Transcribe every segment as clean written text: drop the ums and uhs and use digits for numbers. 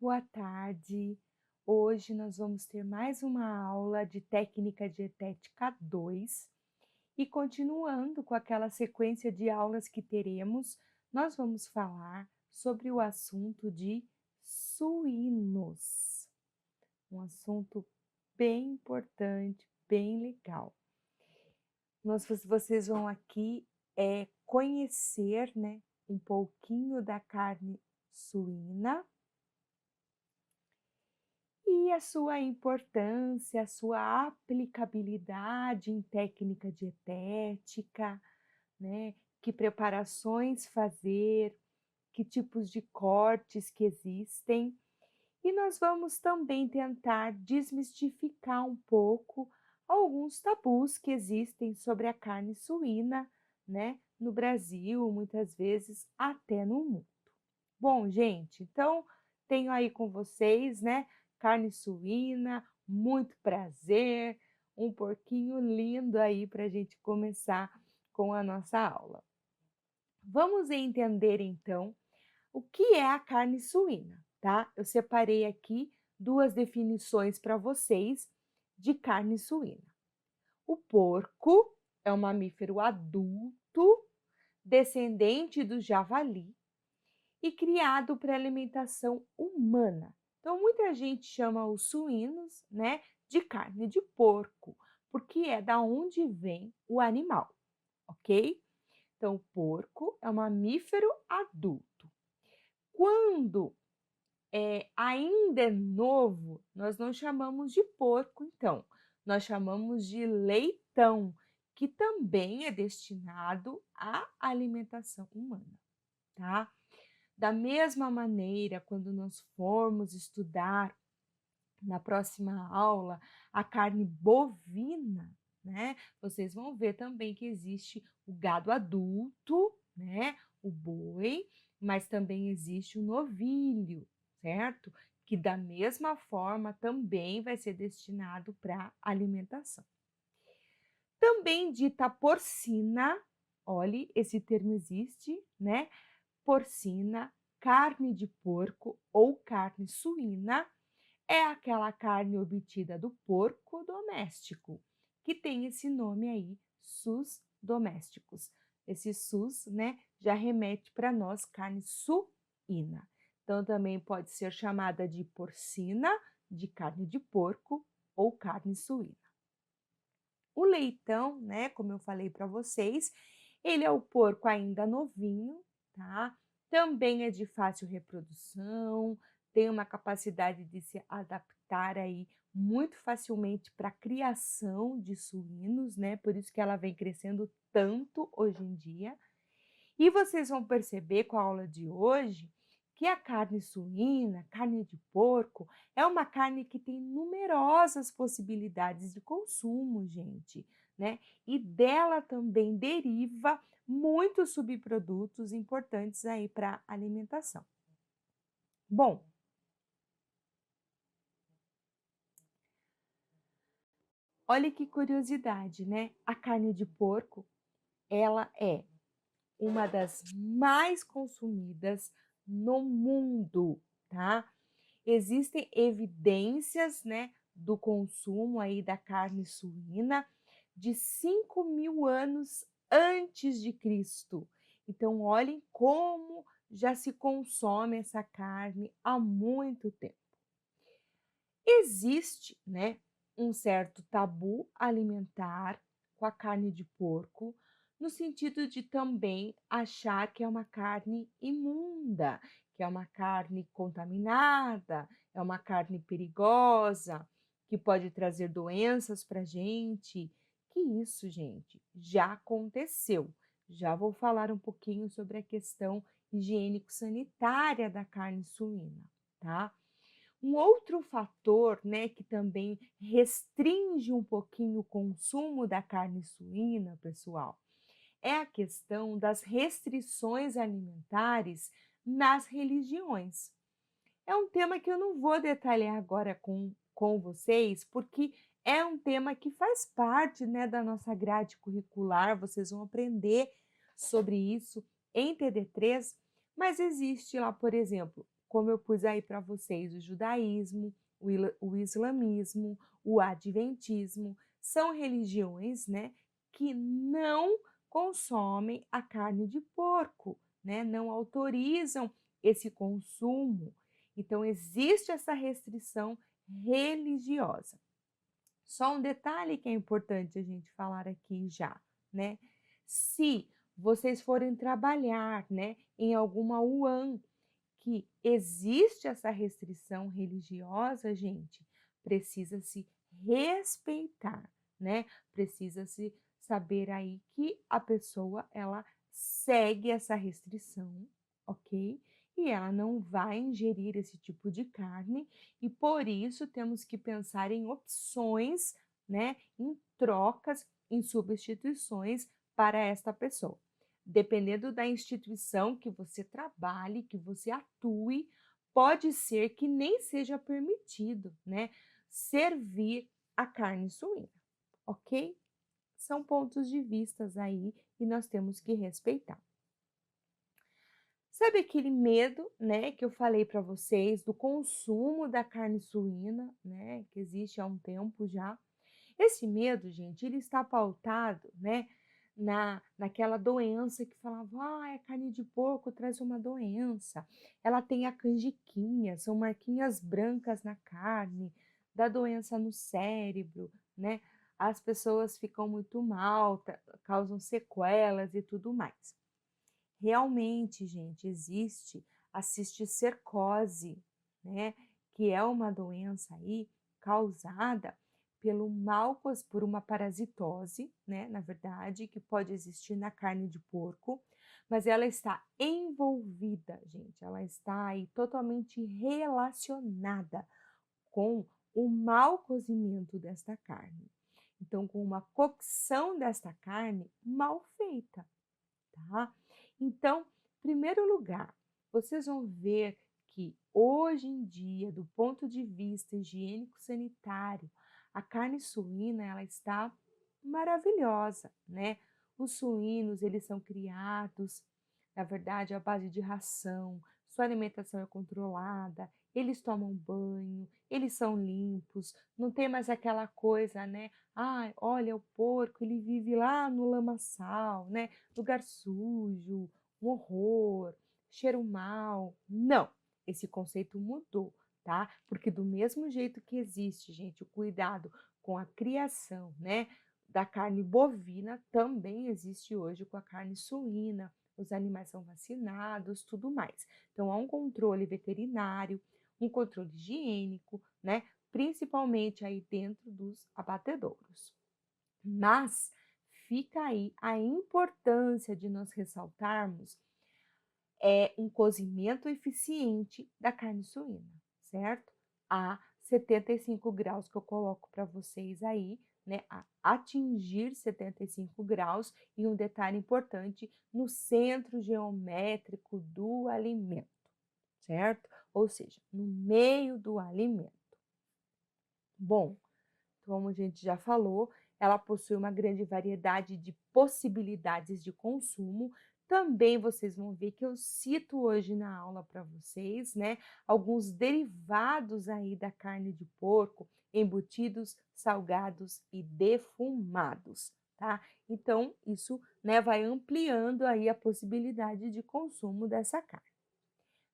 boa tarde. Hoje nós vamos ter mais uma aula de técnica dietética 2 e continuando com aquela sequência de aulas que teremos, nós vamos falar sobre o assunto de suínos. Um assunto bem importante, bem legal. Vocês vão aqui conhecer, né, um pouquinho da carne suína e a sua importância, a sua aplicabilidade em técnica dietética, né? Que preparações fazer, que tipos de cortes que existem. E nós vamos também tentar desmistificar um pouco alguns tabus que existem sobre a carne suína, né? No Brasil, muitas vezes até no mundo. Bom, gente, então tenho aí com vocês, né, carne suína, muito prazer, um porquinho lindo aí para a gente começar com a nossa aula. Vamos entender então o que é a carne suína, tá? Eu separei aqui duas definições para vocês de carne suína. O porco é um mamífero adulto, descendente do javali, e criado para alimentação humana. Então, muita gente chama os suínos, né, de carne de porco, porque é da onde vem o animal, ok? Então, o porco é um mamífero adulto. Quando ainda é novo, nós não chamamos de porco, então, nós chamamos de leitão, que também é destinado à alimentação humana, tá? Da mesma maneira, quando nós formos estudar na próxima aula a carne bovina, né? Vocês vão ver também que existe o gado adulto, né? O boi, mas também existe o novilho, certo? Que da mesma forma também vai ser destinado para alimentação. Também dita porcina, olhe, esse termo existe, né? Porcina, carne de porco ou carne suína é aquela carne obtida do porco doméstico, que tem esse nome aí, sus domésticos. Esse sus, né, já remete para nós carne suína. Então também pode ser chamada de porcina, de carne de porco ou carne suína. O leitão, né, como eu falei para vocês, ele é o porco ainda novinho, tá? Também é de fácil reprodução, tem uma capacidade de se adaptar aí muito facilmente para a criação de suínos, né? Por isso que ela vem crescendo tanto hoje em dia. E vocês vão perceber com a aula de hoje que a carne suína, carne de porco, é uma carne que tem numerosas possibilidades de consumo, gente, né? E dela também deriva muitos subprodutos importantes aí para a alimentação. Bom, olha que curiosidade, né? A carne de porco, ela é uma das mais consumidas no mundo, tá? Existem evidências, né, do consumo aí da carne suína de 5.000 anos antes de Cristo. Então, olhem como já se consome essa carne há muito tempo. Existe, né, um certo tabu alimentar com a carne de porco, no sentido de também achar que é uma carne imunda, que é uma carne contaminada, é uma carne perigosa, que pode trazer doenças para a gente. Que isso, gente, já aconteceu. Já vou falar um pouquinho sobre a questão higiênico-sanitária da carne suína, tá? Um outro fator, né, que também restringe um pouquinho o consumo da carne suína, pessoal, é a questão das restrições alimentares nas religiões. É um tema que eu não vou detalhar agora com vocês, porque é um tema que faz parte, né, da nossa grade curricular, vocês vão aprender sobre isso em TD3, mas existe lá, por exemplo, como eu pus aí para vocês, o judaísmo, o islamismo, o adventismo, são religiões, né, que não consomem a carne de porco, né, não autorizam esse consumo. Então, existe essa restrição religiosa. Só um detalhe que é importante a gente falar aqui já, né? Se vocês forem trabalhar, né, em alguma UAM que existe essa restrição religiosa, gente, precisa se respeitar, né? Precisa se saber aí que a pessoa ela segue essa restrição, ok? E ela não vai ingerir esse tipo de carne, e por isso temos que pensar em opções, né? Em trocas, em substituições para esta pessoa. Dependendo da instituição que você trabalhe, que você atue, pode ser que nem seja permitido, né, servir a carne suína, ok? São pontos de vistas aí e nós temos que respeitar. Sabe aquele medo, né, que eu falei para vocês do consumo da carne suína, né, que existe há um tempo já? Esse medo, gente, ele está pautado, né, naquela doença que falava, ah, a carne de porco traz uma doença, ela tem a canjiquinha, são marquinhas brancas na carne, dá doença no cérebro, né? As pessoas ficam muito mal, causam sequelas e tudo mais. Realmente, gente, existe a cisticercose, né? Que é uma doença aí causada por uma parasitose, né? Na verdade, que pode existir na carne de porco, mas ela está envolvida, gente, ela está aí totalmente relacionada com o mau cozimento desta carne. Então, com uma cocção desta carne mal feita, tá? Então, em primeiro lugar, vocês vão ver que hoje em dia, do ponto de vista higiênico-sanitário, a carne suína ela está maravilhosa, né? Os suínos, eles são criados, na verdade, à base de ração, sua alimentação é controlada, eles tomam banho, eles são limpos, não tem mais aquela coisa, né? Ah, olha, o porco, ele vive lá no lamaçal, né? Lugar sujo, um horror, cheiro mal. Não, esse conceito mudou, tá? Porque do mesmo jeito que existe, gente, o cuidado com a criação, né, da carne bovina, também existe hoje com a carne suína. Os animais são vacinados, tudo mais. Então, há um controle veterinário, um controle higiênico, né? Principalmente aí dentro dos abatedouros. Mas fica aí a importância de nós ressaltarmos um cozimento eficiente da carne suína, certo? A 75 graus que eu coloco para vocês aí, né? A atingir 75 graus e um detalhe importante no centro geométrico do alimento, certo? Ou seja, no meio do alimento. Bom, como a gente já falou, ela possui uma grande variedade de possibilidades de consumo. Também vocês vão ver que eu cito hoje na aula para vocês, né, alguns derivados aí da carne de porco, embutidos, salgados e defumados, tá? Então, isso, né, vai ampliando aí a possibilidade de consumo dessa carne.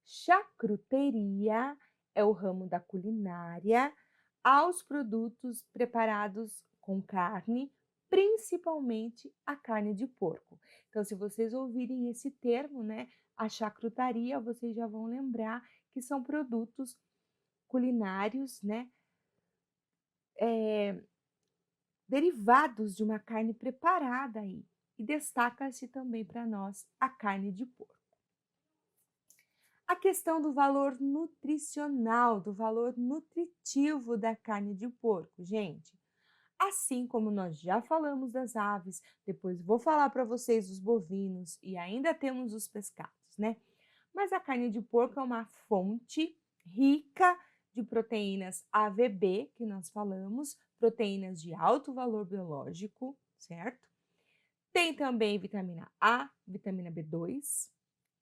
Charcuteria é o ramo da culinária aos produtos preparados com carne, principalmente a carne de porco. Então, se vocês ouvirem esse termo, né, a charcutaria, vocês já vão lembrar que são produtos culinários, né, derivados de uma carne preparada aí. E destaca-se também para nós a carne de porco. A questão do valor nutricional, do valor nutritivo da carne de porco, gente. Assim como nós já falamos das aves, depois vou falar para vocês dos bovinos e ainda temos os pescados, né? Mas a carne de porco é uma fonte rica de proteínas AVB, que nós falamos, proteínas de alto valor biológico, certo? Tem também vitamina A, vitamina B2,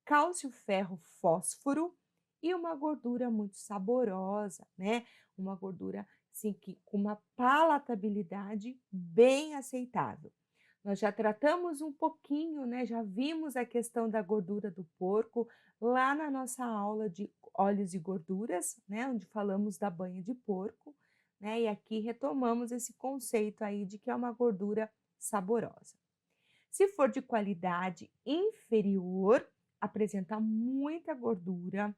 cálcio, ferro, fósforo e uma gordura muito saborosa, né? Uma gordura assim, que, com uma palatabilidade bem aceitável. Nós já tratamos um pouquinho, né? Já vimos a questão da gordura do porco lá na nossa aula de óleos e gorduras, né? Onde falamos da banha de porco, né? E aqui retomamos esse conceito aí de que é uma gordura saborosa. Se for de qualidade inferior, apresenta muita gordura,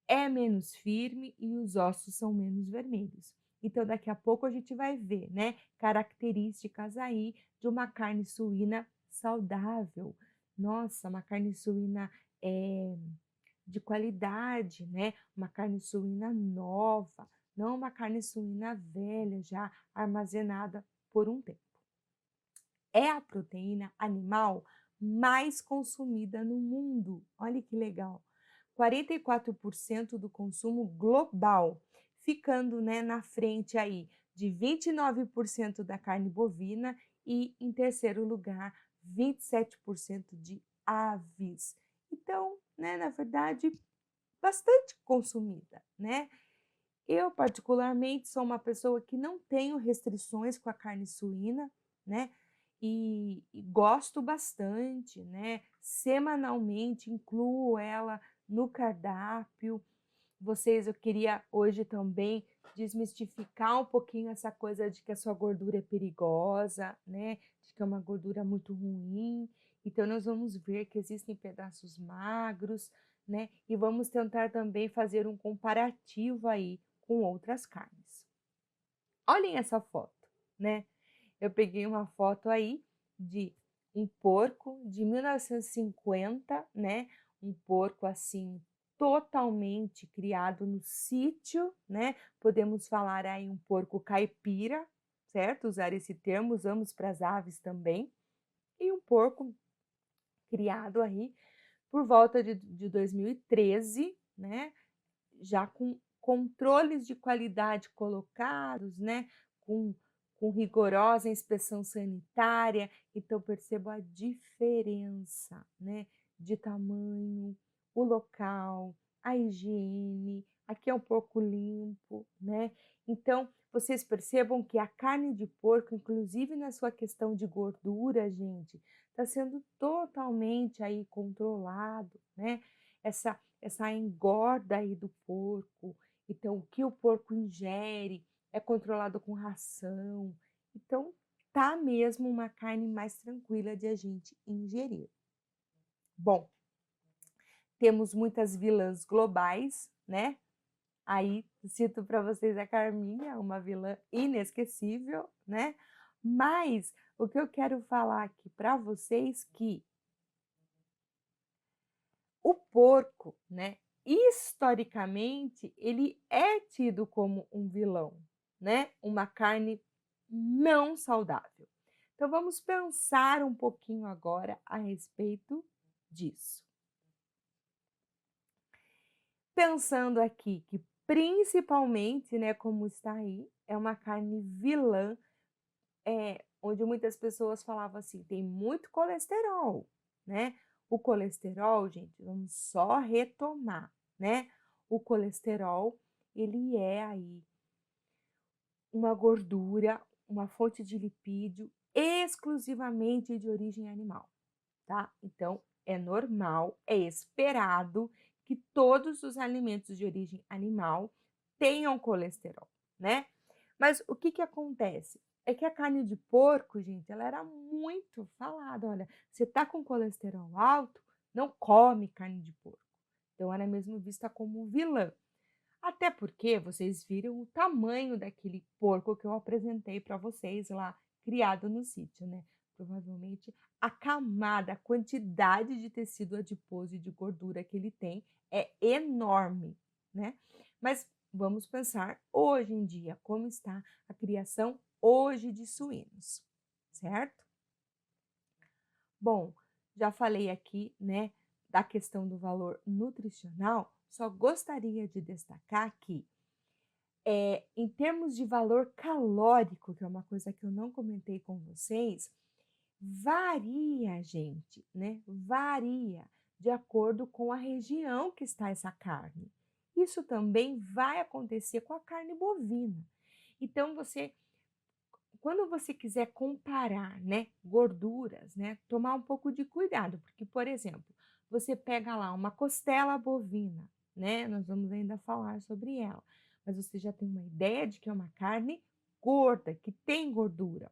é menos firme e os ossos são menos vermelhos. Então, daqui a pouco a gente vai ver, né, características aí de uma carne suína saudável. Nossa, uma carne suína de qualidade, né? Uma carne suína nova, não uma carne suína velha, já armazenada por um tempo. É a proteína animal mais consumida no mundo. Olha que legal. 44% do consumo global, ficando, né, na frente aí de 29% da carne bovina e, em terceiro lugar, 27% de aves. Então, né, na verdade, bastante consumida, né? Eu, particularmente, sou uma pessoa que não tenho restrições com a carne suína, né? E gosto bastante, né? Semanalmente incluo ela no cardápio. Eu queria hoje também desmistificar um pouquinho essa coisa de que a sua gordura é perigosa, né? De que é uma gordura muito ruim. Então, nós vamos ver que existem pedaços magros, né? E vamos tentar também fazer um comparativo aí com outras carnes. Olhem essa foto, né? Eu peguei uma foto aí de um porco de 1950, né? Um porco assim totalmente criado no sítio, né? Podemos falar aí um porco caipira, certo? Usar esse termo, usamos para as aves também. E um porco criado aí por volta de 2013, né? Já com controles de qualidade colocados, né? Com rigorosa inspeção sanitária, então percebo a diferença, né? De tamanho, o local, a higiene, aqui é um pouco limpo, né? Então, vocês percebam que a carne de porco, inclusive na sua questão de gordura, gente, está sendo totalmente aí controlado, né? Essa engorda aí do porco, então o que o porco ingere é controlado com ração, então tá mesmo uma carne mais tranquila de a gente ingerir. Bom, temos muitas vilãs globais, né? Aí cito para vocês a Carminha, uma vilã inesquecível, né? Mas o que eu quero falar aqui para vocês que o porco, né, historicamente, ele é tido como um vilão, né? Uma carne não saudável. Então vamos pensar um pouquinho agora a respeito disso. Pensando aqui que principalmente, né, como está aí, é uma carne vilã, onde muitas pessoas falavam assim, tem muito colesterol, né? O colesterol, gente, vamos só retomar, né? O colesterol, ele é aí uma gordura, uma fonte de lipídio exclusivamente de origem animal, tá? Então, é normal, é esperado que todos os alimentos de origem animal tenham colesterol, né? Mas o que que acontece? É que a carne de porco, gente, ela era muito falada. Olha, você tá com colesterol alto, não come carne de porco. Então, era mesmo vista como vilã. Até porque vocês viram o tamanho daquele porco que eu apresentei para vocês lá, criado no sítio, né? Provavelmente a camada, a quantidade de tecido adiposo e de gordura que ele tem é enorme, né? Mas vamos pensar hoje em dia, como está a criação hoje de suínos, certo? Bom, já falei aqui, né, da questão do valor nutricional, só gostaria de destacar que em termos de valor calórico, que é uma coisa que eu não comentei com vocês, varia, gente, né? Varia de acordo com a região que está essa carne. Isso também vai acontecer com a carne bovina. Então, quando você quiser comparar, né, gorduras, né, tomar um pouco de cuidado, porque, por exemplo, você pega lá uma costela bovina, né, nós vamos ainda falar sobre ela, mas você já tem uma ideia de que é uma carne gorda, que tem gordura.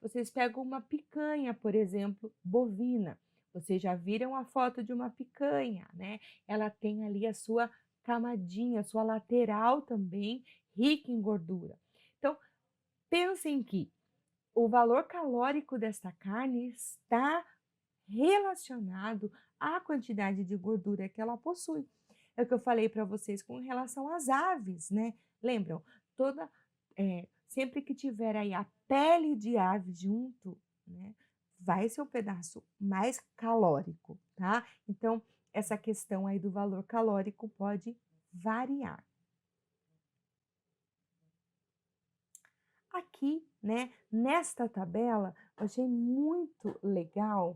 Vocês pegam uma picanha, por exemplo, bovina. Vocês já viram a foto de uma picanha, né? Ela tem ali a sua camadinha, a sua lateral também rica em gordura. Então, pensem que o valor calórico desta carne está relacionado à quantidade de gordura que ela possui. É o que eu falei para vocês com relação às aves, né? Lembram? Sempre que tiver aí a pele de ave junto, né, vai ser o pedaço mais calórico, tá? Então, essa questão aí do valor calórico pode variar. Aqui, né, nesta tabela, eu achei muito legal.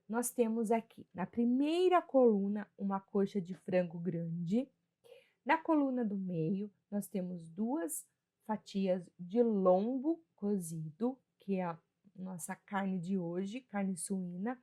Nós temos aqui, na primeira coluna, uma coxa de frango grande. Na coluna do meio, nós temos 2 fatias de lombo cozido, que é a nossa carne de hoje, carne suína.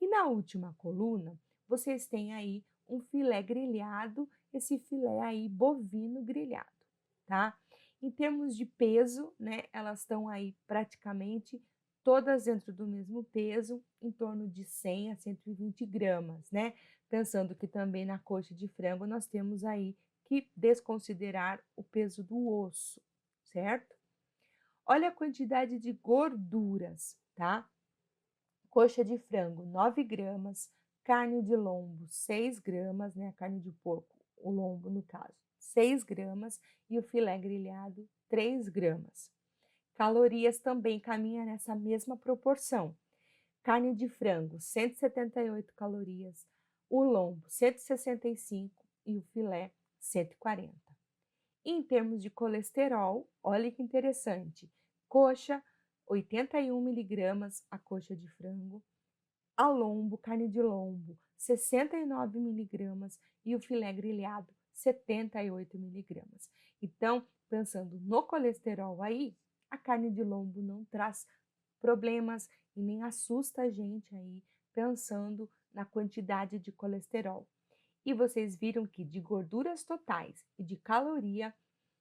E na última coluna, vocês têm aí um filé grelhado, esse filé aí bovino grelhado, tá? Em termos de peso, né, elas estão aí praticamente todas dentro do mesmo peso, em torno de 100 a 120 gramas, né? Pensando que também na coxa de frango nós temos aí que desconsiderar o peso do osso, certo? Olha a quantidade de gorduras, tá? Coxa de frango, 9 gramas, carne de lombo, 6 gramas, né? Carne de porco, o lombo no caso, 6 gramas e o filé grelhado, 3 gramas. Calorias também caminha nessa mesma proporção. Carne de frango, 178 calorias, o lombo, 165 e o filé, 140. Em termos de colesterol, olha que interessante, coxa, 81 miligramas a coxa de frango, a lombo, carne de lombo, 69 miligramas e o filé grelhado, 78 miligramas. Então, pensando no colesterol aí, a carne de lombo não traz problemas e nem assusta a gente aí pensando na quantidade de colesterol. E vocês viram que de gorduras totais e de caloria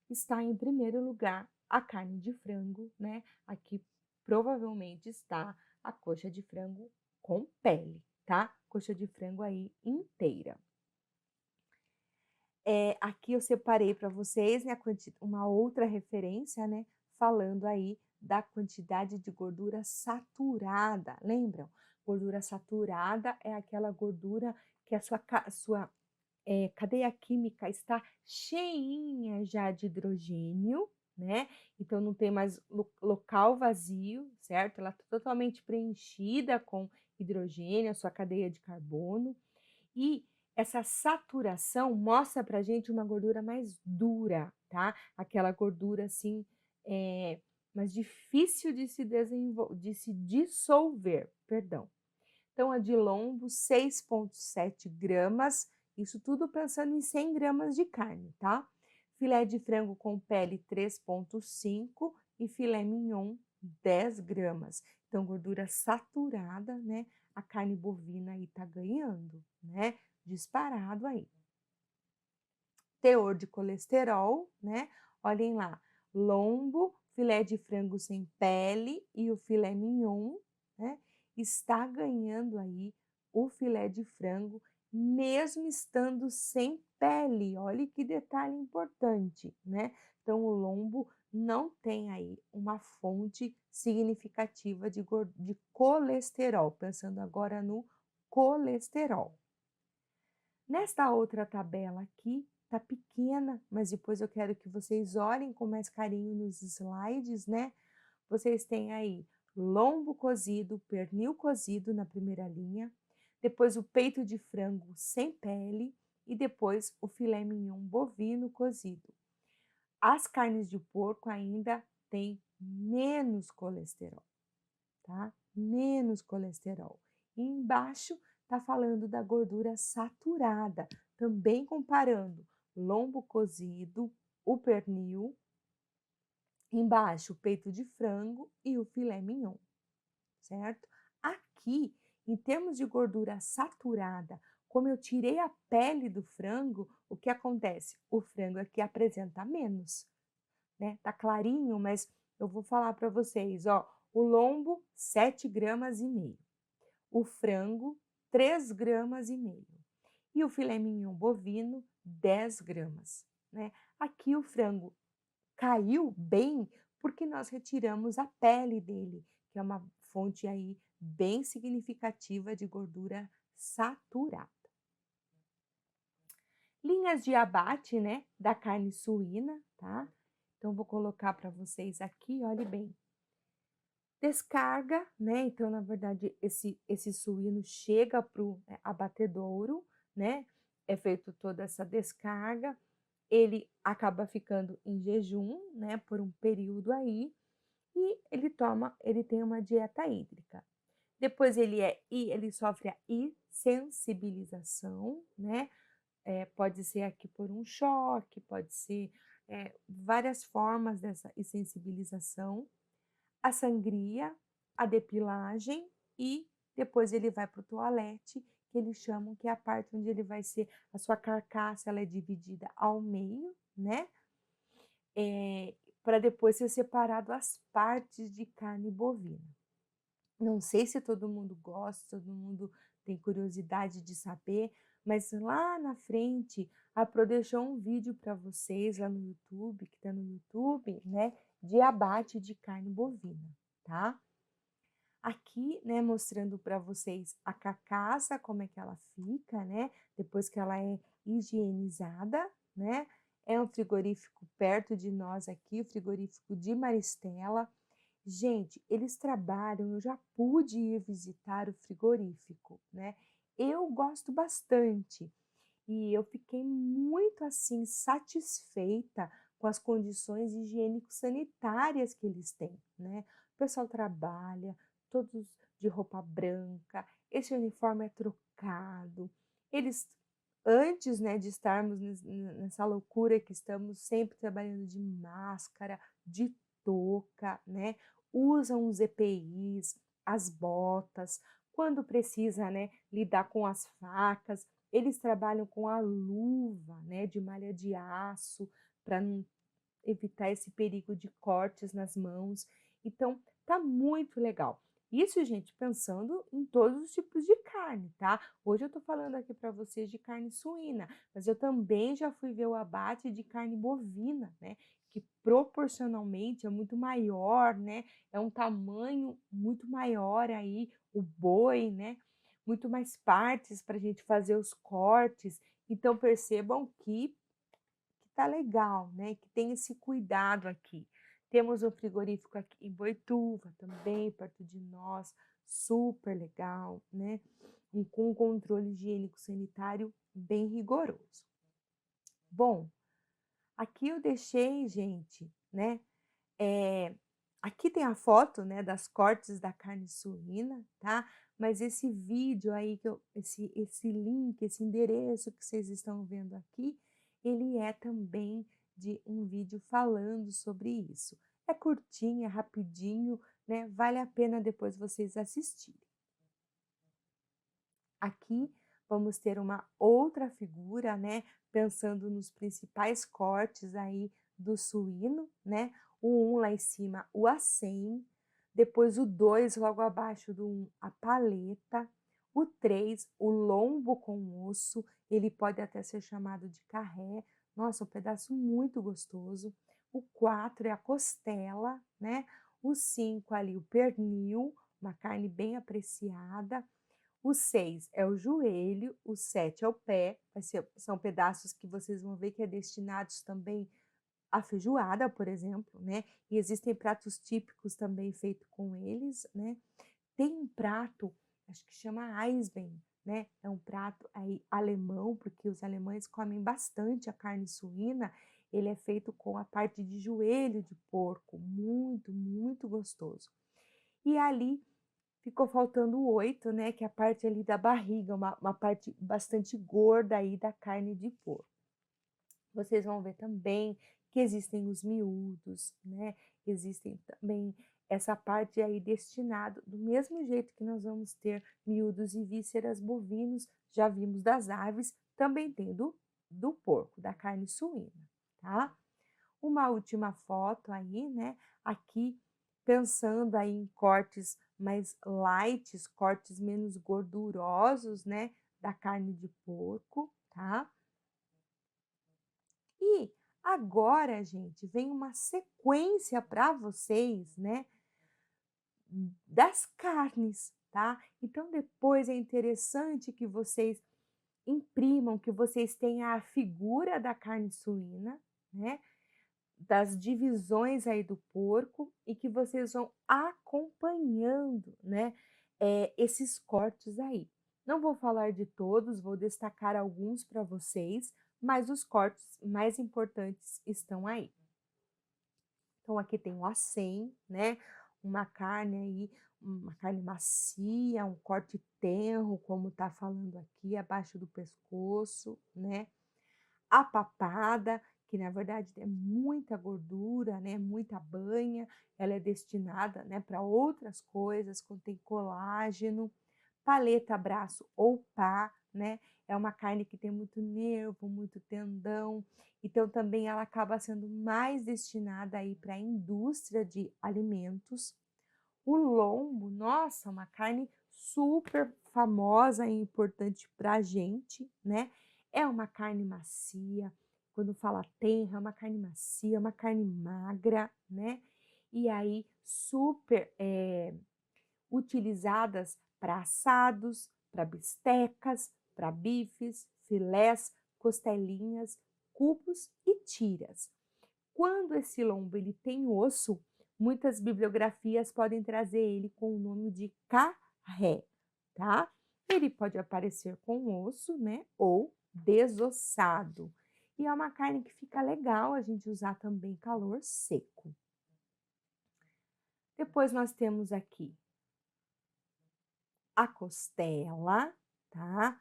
está em primeiro lugar a carne de frango, né? Aqui provavelmente está a coxa de frango com pele, tá? Coxa de frango aí inteira. Aqui eu separei para vocês, né, uma outra referência, né, falando aí da quantidade de gordura saturada. Lembram? Gordura saturada é aquela gordura que a sua cadeia química está cheinha já de hidrogênio, né? Então não tem mais local vazio, certo? Ela está totalmente preenchida com hidrogênio, a sua cadeia de carbono. E essa saturação mostra pra gente uma gordura mais dura, tá? Aquela gordura assim, mais difícil de de se dissolver, perdão. Então, a de lombo, 6,7 gramas, isso tudo pensando em 100 gramas de carne, tá? Filé de frango com pele, 3,5 e filé mignon, 10 gramas. Então, gordura saturada, né? A carne bovina aí tá ganhando, né? Disparado aí. Teor de colesterol, né? Olhem lá, lombo, filé de frango sem pele e o filé mignon, né? Está ganhando aí o filé de frango, mesmo estando sem pele. Olha que detalhe importante, né? Então, o lombo não tem aí uma fonte significativa de colesterol, pensando agora no colesterol. Nesta outra tabela aqui, tá pequena, mas depois eu quero que vocês olhem com mais carinho nos slides, né? Vocês têm aí lombo cozido, pernil cozido na primeira linha, depois o peito de frango sem pele e depois o filé mignon bovino cozido. As carnes de porco ainda têm menos colesterol, tá? Menos colesterol. E embaixo está falando da gordura saturada, também comparando lombo cozido, o pernil, embaixo o peito de frango e o filé mignon, certo? Aqui, em termos de gordura saturada, como eu tirei a pele do frango, o que acontece? O frango aqui apresenta menos, né? Tá clarinho, mas eu vou falar para vocês, ó, o lombo 7,5 gramas, o frango 3,5 gramas e o filé mignon bovino 10 gramas, né? Aqui o frango caiu bem porque nós retiramos a pele dele, que é uma fonte aí bem significativa de gordura saturada. Linhas de abate, né, da carne suína, tá? Então, vou colocar para vocês aqui, olhe bem. Descarga, né? Então, na verdade, esse suíno chega para o abatedouro, né? É feito toda essa descarga, ele acaba ficando em jejum, né? Por um período aí, e ele tem uma dieta hídrica. Depois ele sofre a insensibilização, né? Pode ser aqui por um choque, pode ser várias formas dessa insensibilização, a sangria, a depilagem e depois ele vai para o toalete, que eles chamam que é a parte onde ele vai ser, a sua carcaça ela é dividida ao meio, né? Para depois ser separado as partes de carne bovina. Não sei se todo mundo gosta, todo mundo tem curiosidade de saber, mas lá na frente a Pro deixou um vídeo para vocês lá no YouTube, que está no YouTube, né, de abate de carne bovina, tá? Aqui, né, mostrando para vocês a carcaça, como é que ela fica, né, depois que ela é higienizada, né? É um frigorífico perto de nós aqui, o frigorífico de Maristela. Gente, eles trabalham, eu já pude ir visitar o frigorífico, né? Eu gosto bastante e eu fiquei muito assim satisfeita com as condições higiênico-sanitárias que eles têm, né? O pessoal trabalha todos de roupa branca, esse uniforme é trocado. Eles antes, né, de estarmos nessa loucura que estamos sempre trabalhando de máscara, de touca, né? Usam os EPIs, as botas, quando precisa, né, lidar com as facas, eles trabalham com a luva, né, de malha de aço, para não evitar esse perigo de cortes nas mãos. Então, tá muito legal. Isso, gente, pensando em todos os tipos de carne, tá? Hoje eu tô falando aqui para vocês de carne suína, mas eu também já fui ver o abate de carne bovina, né? Que proporcionalmente é muito maior, né? É um tamanho muito maior aí, o boi, né? Muito mais partes para a gente fazer os cortes. Então, percebam que tá legal, né? Que tem esse cuidado aqui. Temos um frigorífico aqui em Boituva também, perto de nós, super legal, né? Com um controle higiênico sanitário bem rigoroso. Bom, aqui eu deixei, gente, né? Aqui tem a foto, né, das cortes da carne suína, tá? Mas esse vídeo aí, esse link, esse endereço que vocês estão vendo aqui, ele é também de um vídeo falando sobre isso. É curtinho, é rapidinho, né? Vale a pena depois vocês assistirem. Aqui vamos ter uma outra figura, né? Pensando nos principais cortes aí do suíno, né? O 1 lá em cima, o acém, depois o 2 logo abaixo do 1, a paleta, o 3, o lombo com osso, ele pode até ser chamado de carré, nossa, um pedaço muito gostoso. O 4 é a costela, né? O 5 ali, o pernil, uma carne bem apreciada. O 6 é o joelho, o 7 é o pé, são pedaços que vocês vão ver que é destinados também à feijoada, por exemplo, né? E existem pratos típicos também feitos com eles, né? Tem um prato, acho que chama Eisbein, né? É um prato aí alemão, porque os alemães comem bastante a carne suína. Ele é feito com a parte de joelho de porco, muito, muito gostoso. E ali ficou faltando 8, né, que é a parte ali da barriga, uma parte bastante gorda aí da carne de porco. Vocês vão ver também que existem os miúdos, né, existem também essa parte aí destinado, do mesmo jeito que nós vamos ter miúdos e vísceras bovinos, já vimos das aves, também tem do porco, da carne suína, tá? Uma última foto aí, né, aqui pensando aí em cortes mais light, cortes menos gordurosos, né, da carne de porco, tá? E agora, gente, vem uma sequência para vocês, né, das carnes, tá? Então depois é interessante que vocês imprimam, que vocês tenham a figura da carne suína, né? Das divisões aí do porco e que vocês vão acompanhando, né, esses cortes aí. Não vou falar de todos, vou destacar alguns para vocês, mas os cortes mais importantes estão aí. Então aqui tem o acém, né, uma carne aí, uma carne macia, um corte tenro, como tá falando aqui, abaixo do pescoço, né, a papada, que na verdade é muita gordura, né, muita banha, ela é destinada, né, para outras coisas, contém colágeno, paleta, braço ou pá, né, é uma carne que tem muito nervo, muito tendão, então também ela acaba sendo mais destinada aí para a indústria de alimentos. O lombo, nossa, uma carne super famosa e importante para a gente, né? É uma carne macia, quando fala tenra, é uma carne macia, uma carne magra, né? E aí super utilizadas para assados, para bistecas, para bifes, filés, costelinhas, cubos e tiras. Quando esse lombo ele tem osso, muitas bibliografias podem trazer ele com o nome de carré, tá? Ele pode aparecer com osso, né, ou desossado. E é uma carne que fica legal a gente usar também calor seco. Depois nós temos aqui a costela, tá?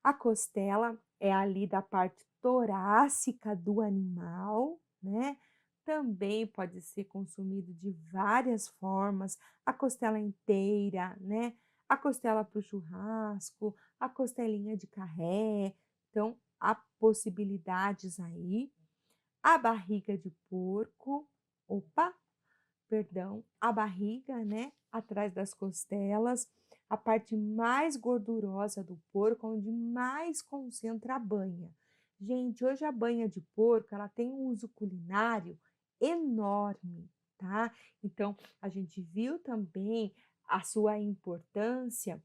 A costela é ali da parte torácica do animal, né? Também pode ser consumido de várias formas, a costela inteira, né? A costela para o churrasco, a costelinha de carré. Então, há possibilidades aí. A barriga de porco, opa, perdão, a barriga, né, atrás das costelas, a parte mais gordurosa do porco, onde mais concentra a banha. Gente, hoje a banha de porco, ela tem um uso culinário enorme, tá? Então, a gente viu também a sua importância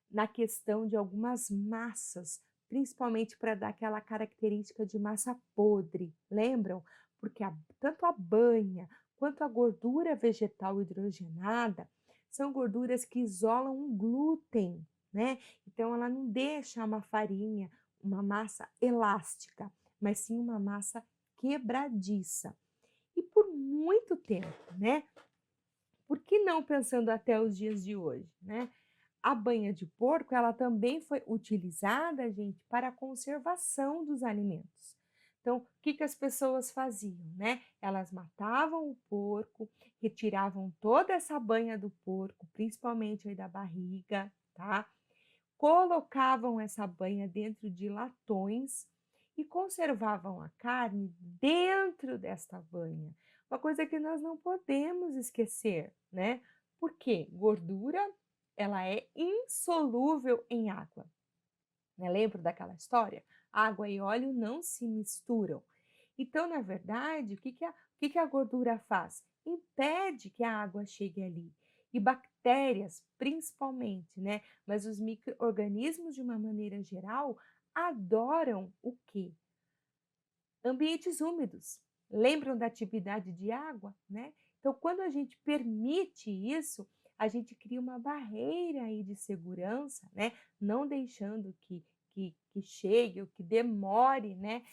na questão de algumas massas, principalmente para dar aquela característica de massa podre, lembram? Porque tanto a banha quanto a gordura vegetal hidrogenada são gorduras que isolam o glúten, né? Então ela não deixa uma farinha, uma massa elástica, mas sim uma massa quebradiça. E por muito tempo, né? Por que não pensando até os dias de hoje, né? A banha de porco, ela também foi utilizada, gente, para a conservação dos alimentos. Então, o que que as pessoas faziam, né? Elas matavam o porco, retiravam toda essa banha do porco, principalmente aí da barriga, tá? Colocavam essa banha dentro de latões e conservavam a carne dentro desta banha. Uma coisa que nós não podemos esquecer, né? Porque gordura, ela é insolúvel em água. Né? Lembra daquela história? Água e óleo não se misturam. Então, na verdade, o que a gordura faz? Impede que a água chegue ali. E bactérias, principalmente, né? Mas os micro-organismos, de uma maneira geral, adoram o quê? Ambientes úmidos. Lembram da atividade de água, né? Então, quando a gente permite isso, a gente cria uma barreira aí de segurança, né? Não deixando que chegue ou que demore, né?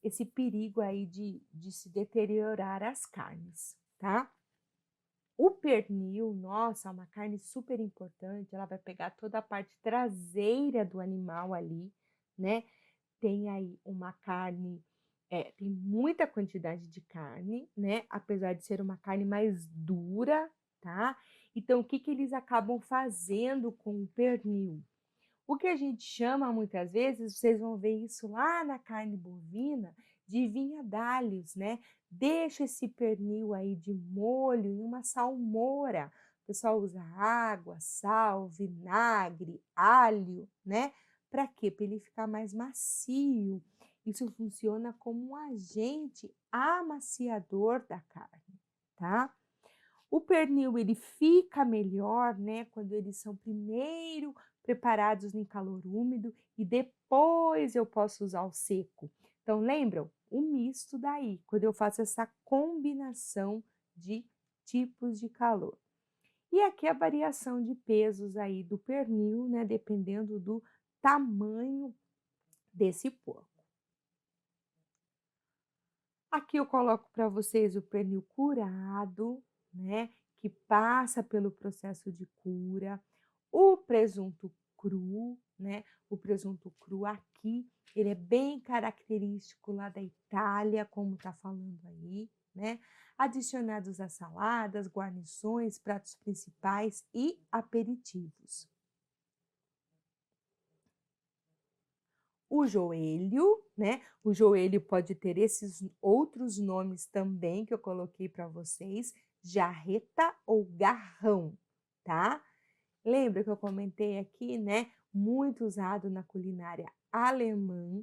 Esse perigo aí de se deteriorar as carnes, tá? O pernil, nossa, é uma carne super importante, ela vai pegar toda a parte traseira do animal ali, né. Tem aí uma carne, tem muita quantidade de carne, né, apesar de ser uma carne mais dura, tá. Então o que que eles acabam fazendo com o pernil? O que a gente chama muitas vezes, vocês vão ver isso lá na carne bovina, de vinhadalhos, né. Deixa esse pernil aí de molho em uma salmoura. O pessoal usa água, sal, vinagre, alho, né. Para quê? Para ele ficar mais macio. Isso funciona como um agente amaciador da carne, tá. O pernil ele fica melhor, né, quando eles são primeiro preparados em calor úmido e depois eu posso usar o seco. Então lembram? O misto daí, quando eu faço essa combinação de tipos de calor. E aqui a variação de pesos aí do pernil, né, dependendo do tamanho desse porco. Aqui eu coloco para vocês o pernil curado, né, que passa pelo processo de cura, o presunto cru, né, o presunto cru aqui, ele é bem característico lá da Itália, como está falando aí, né, adicionados a saladas, guarnições, pratos principais e aperitivos. O joelho, né, o joelho pode ter esses outros nomes também que eu coloquei para vocês, jarreta ou garrão, tá. Lembra que eu comentei aqui, né, muito usado na culinária alemã,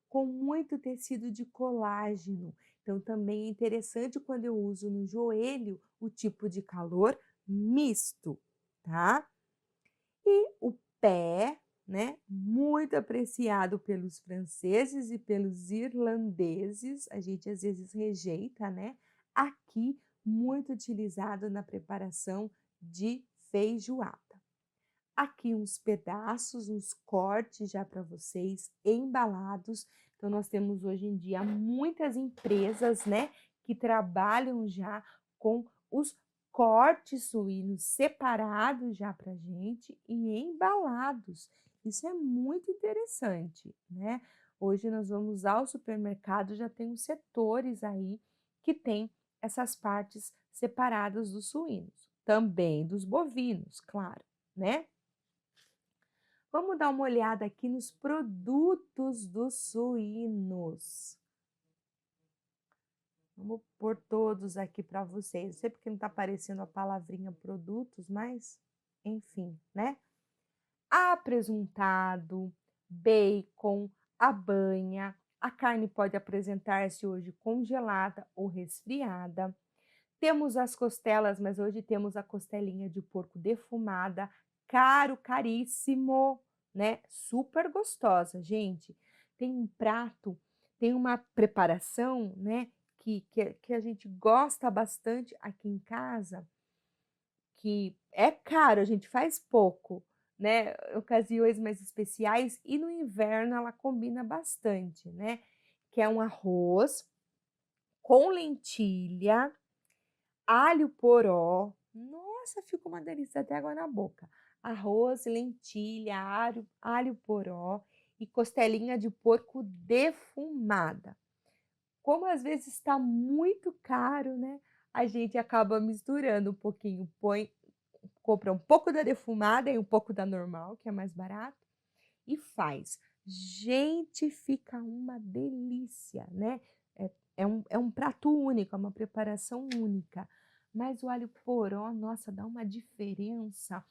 com muito tecido de colágeno. Então também é interessante quando eu uso no joelho o tipo de calor misto, tá. E o pé, né, muito apreciado pelos franceses e pelos irlandeses, a gente às vezes rejeita, né, aqui muito utilizado na preparação de feijoada. Aqui uns pedaços, uns cortes já para vocês, embalados. Então nós temos hoje em dia muitas empresas, né, que trabalham já com os cortes suínos separados já para gente e embalados. Isso é muito interessante, né. Hoje nós vamos ao supermercado, já tem os setores aí que tem essas partes separadas dos suínos, também dos bovinos, claro, né. Vamos dar uma olhada aqui nos produtos dos suínos. Vamos pôr todos aqui para vocês. Não sei porque não está aparecendo a palavrinha produtos, mas enfim, né? Apresuntado, bacon, a banha. A carne pode apresentar-se hoje congelada ou resfriada. Temos as costelas, mas hoje temos a costelinha de porco defumada, caro, caríssimo, né, super gostosa, gente. Tem um prato, tem uma preparação, né, que a gente gosta bastante aqui em casa, que é caro, a gente faz pouco, né, ocasiões mais especiais e no inverno ela combina bastante, né, que é um arroz com lentilha, alho poró, nossa, fica uma delícia, até água na boca. Arroz, lentilha, alho poró e costelinha de porco defumada. Como às vezes está muito caro, né, a gente acaba misturando um pouquinho, compra um pouco da defumada e um pouco da normal, que é mais barato, e faz. Gente, fica uma delícia, né. É um prato único, é uma preparação única, mas o alho poró, nossa, dá uma diferença.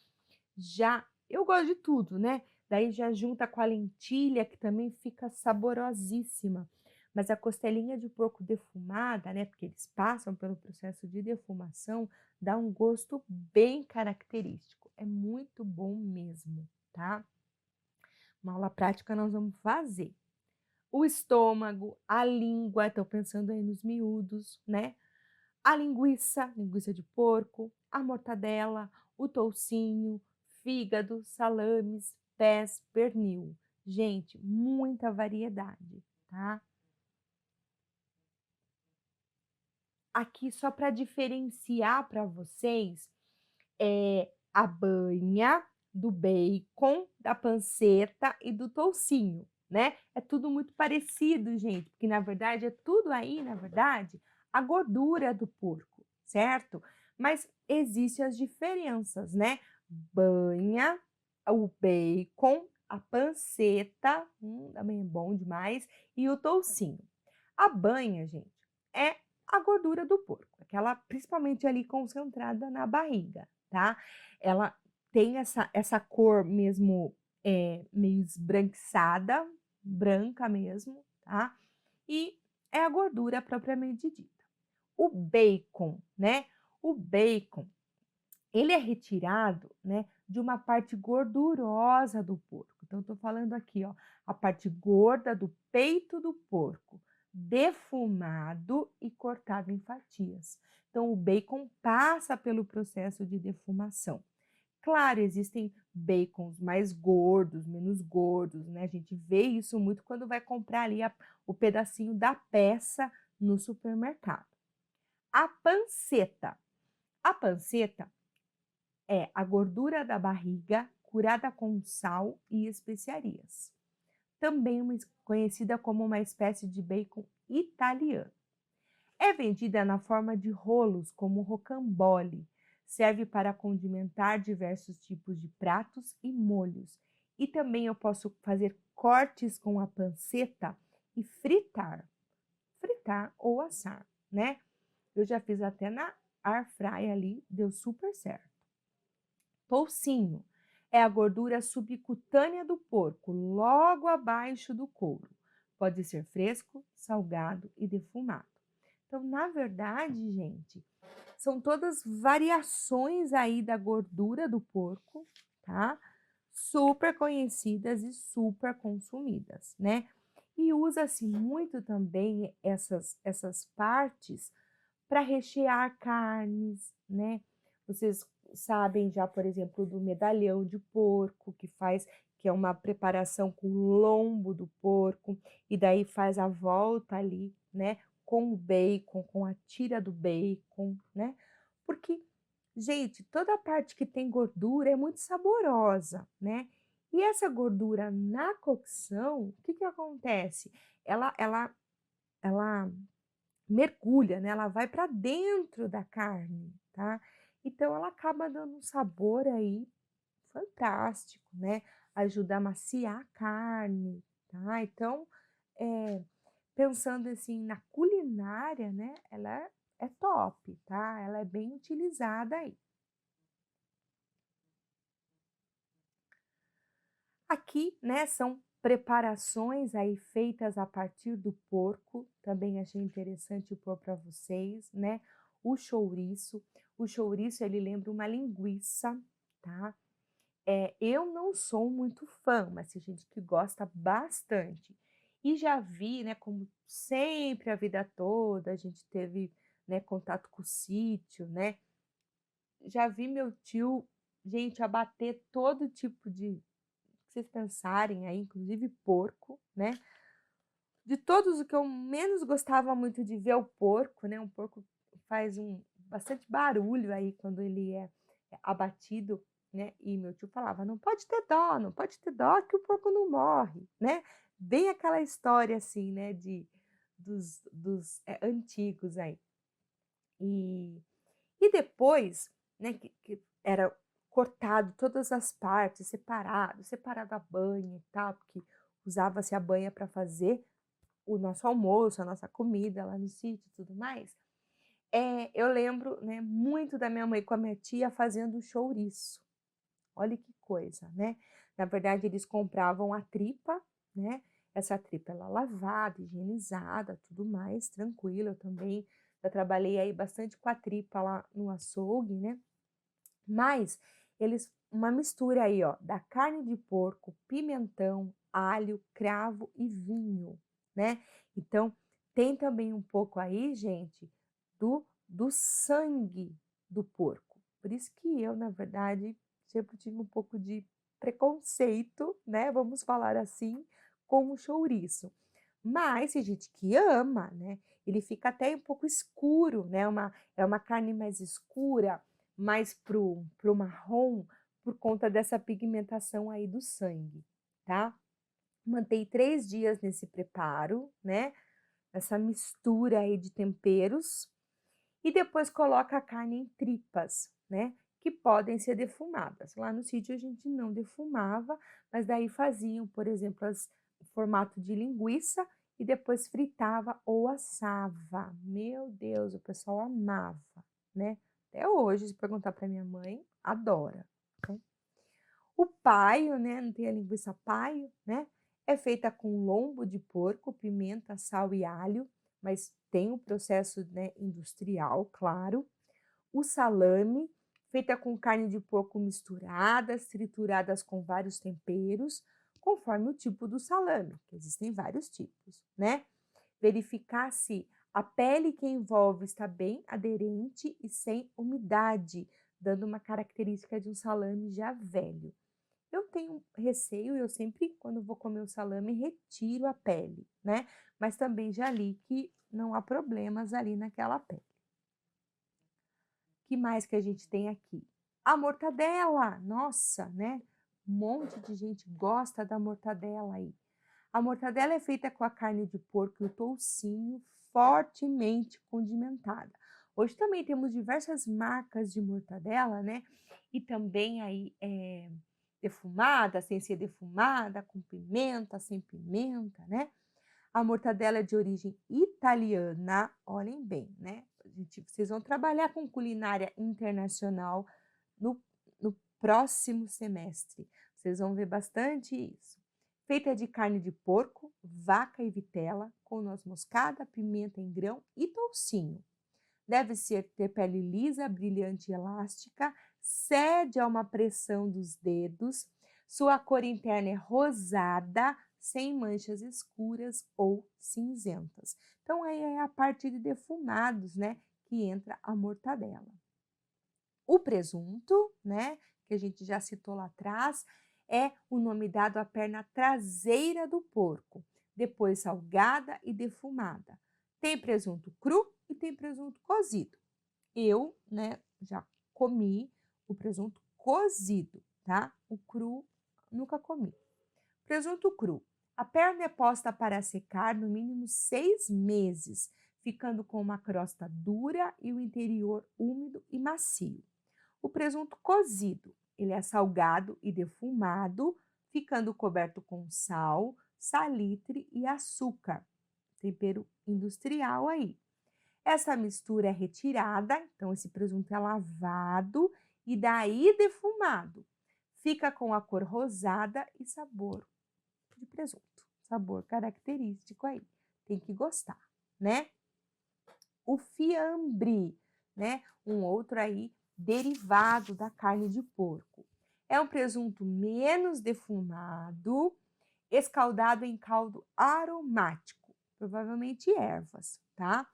Já eu gosto de tudo, né, daí já junta com a lentilha, que também fica saborosíssima, mas a costelinha de porco defumada, né, porque eles passam pelo processo de defumação, dá um gosto bem característico, é muito bom mesmo, tá. Uma aula prática nós vamos fazer. O estômago, a língua, estou pensando aí nos miúdos, né? A linguiça, linguiça de porco, a mortadela, o toucinho, fígado, salames, pés, pernil. Gente, muita variedade, tá? aqui só para diferenciar para vocês, a banha, do bacon, da panceta e do toucinho, né. É tudo muito parecido, gente, porque na verdade é tudo aí, na verdade, a gordura do porco, certo? Mas existem as diferenças, né. Banha, o bacon, a panceta, também é bom demais, e o toucinho. A banha, gente, é a gordura do porco, aquela principalmente ali concentrada na barriga, tá? Ela tem essa cor mesmo, meio esbranquiçada, branca mesmo, tá? E é a gordura propriamente dita. O bacon, né? O bacon, ele é retirado, né, de uma parte gordurosa do porco. Então, estou falando aqui, ó, a parte gorda do peito do porco, defumado e cortado em fatias. Então, o bacon passa pelo processo de defumação. Claro, existem bacons mais gordos, menos gordos, né? A gente vê isso muito quando vai comprar ali o pedacinho da peça no supermercado. A panceta. A panceta é a gordura da barriga curada com sal e especiarias. Também conhecida como uma espécie de bacon italiano. É vendida na forma de rolos, como rocambole. Serve para condimentar diversos tipos de pratos e molhos. E também eu posso fazer cortes com a panceta e fritar ou assar, né? Eu já fiz até na air fry ali, deu super certo. Toucinho é a gordura subcutânea do porco, logo abaixo do couro. Pode ser fresco, salgado e defumado. Então, na verdade, gente, são todas variações aí da gordura do porco, tá? Super conhecidas e super consumidas, né? E usa-se muito também essas partes para rechear carnes, né? Vocês sabem já, por exemplo, do medalhão de porco, que é uma preparação com o lombo do porco, e daí faz a volta ali, né? Com o bacon, com a tira do bacon, né? Porque, gente, toda a parte que tem gordura é muito saborosa, né? E essa gordura na cocção, o que que acontece? Ela mergulha, né, ela vai para dentro da carne, tá? Então ela acaba dando um sabor aí fantástico, né? Ajuda a maciar a carne, tá? Então, pensando assim na culinária, né, ela é top, tá? Ela é bem utilizada aí. Aqui, né, são preparações aí feitas a partir do porco, também achei interessante pôr para vocês, né? O chouriço ele lembra uma linguiça, tá? Eu não sou muito fã, mas tem gente que gosta bastante. E já vi, né, como sempre a vida toda a gente teve, né, contato com o sítio, né? Já vi meu tio, gente, abater todo tipo de vocês pensarem aí, inclusive porco, né? De todos o que eu menos gostava muito de ver é o porco, né? Um porco faz bastante barulho aí quando ele é abatido, né? E meu tio falava, não pode ter dó, não pode ter dó que o porco não morre, né? Bem aquela história assim, né? Dos antigos aí. E, e depois, né, que era cortado todas as partes, separado a banha e tal, porque usava-se a banha para fazer o nosso almoço, a nossa comida lá no sítio e tudo mais. Eu lembro, né, muito da minha mãe com a minha tia fazendo chouriço. Olha que coisa, né? Na verdade, eles compravam a tripa, né? Essa tripa ela lavada, higienizada, tudo mais, tranquilo. Eu também já trabalhei aí bastante com a tripa lá no açougue, né? Mas uma mistura aí, ó, da carne de porco, pimentão, alho, cravo e vinho, né? Então, tem também um pouco aí, gente, do sangue do porco. Por isso que eu, na verdade, sempre tive um pouco de preconceito, né? Vamos falar assim, com o chouriço. Mas tem gente que ama, né? ele fica até um pouco escuro, né, é uma carne mais escura, mais pro marrom, por conta dessa pigmentação aí do sangue, tá. Mantém 3 dias nesse preparo, né, essa mistura aí de temperos, e depois coloca a carne em tripas, né, que podem ser defumadas. Lá no sítio a gente não defumava, mas daí faziam, por exemplo, o formato de linguiça e depois fritava ou assava. Meu Deus, o pessoal amava, né. Até hoje, se perguntar para minha mãe, adora, né. O paio, né, não tem a linguiça paio, né, é feita com lombo de porco, pimenta, sal e alho, mas tem o processo, né, industrial, claro. O salame, feita com carne de porco misturadas, trituradas com vários temperos, conforme o tipo do salame, que existem vários tipos, né. Verificar se a pele que envolve está bem aderente e sem umidade, dando uma característica de um salame já velho. Eu tenho receio, eu sempre, quando vou comer o salame, retiro a pele, né, mas também já li que não há problemas ali naquela pele. Que mais que a gente tem aqui? A mortadela, nossa, né, um monte de gente gosta da mortadela aí. A mortadela é feita com a carne de porco e o toucinho fortemente condimentada. Hoje também temos diversas marcas de mortadela, né, e também aí, defumada, sem ser defumada, com pimenta, sem pimenta, né. A mortadela é de origem italiana, olhem bem, né, vocês vão trabalhar com culinária internacional no próximo semestre, vocês vão ver bastante isso. Feita de carne de porco, vaca e vitela, com noz moscada, pimenta em grão e toucinho. Deve ter pele lisa, brilhante e elástica, cede a uma pressão dos dedos, sua cor interna é rosada, sem manchas escuras ou cinzentas. Então, aí é a parte de defumados, né, que entra a mortadela. O presunto, né, que a gente já citou lá atrás, é o nome dado à perna traseira do porco, depois salgada e defumada. Tem presunto cru e tem presunto cozido. Eu, né, já comi o presunto cozido, tá? O cru nunca comi. Presunto cru. A perna é posta para secar no mínimo 6 meses, ficando com uma crosta dura e o interior úmido e macio. O presunto cozido, ele é salgado e defumado, ficando coberto com sal, salitre e açúcar, tempero industrial aí. Essa mistura é retirada, então esse presunto é lavado e daí defumado. Fica com a cor rosada e sabor de presunto, sabor característico aí. Tem que gostar, né? O fiambre, né? Um outro aí derivado da carne de porco. É um presunto menos defumado, escaldado em caldo aromático, provavelmente ervas, tá?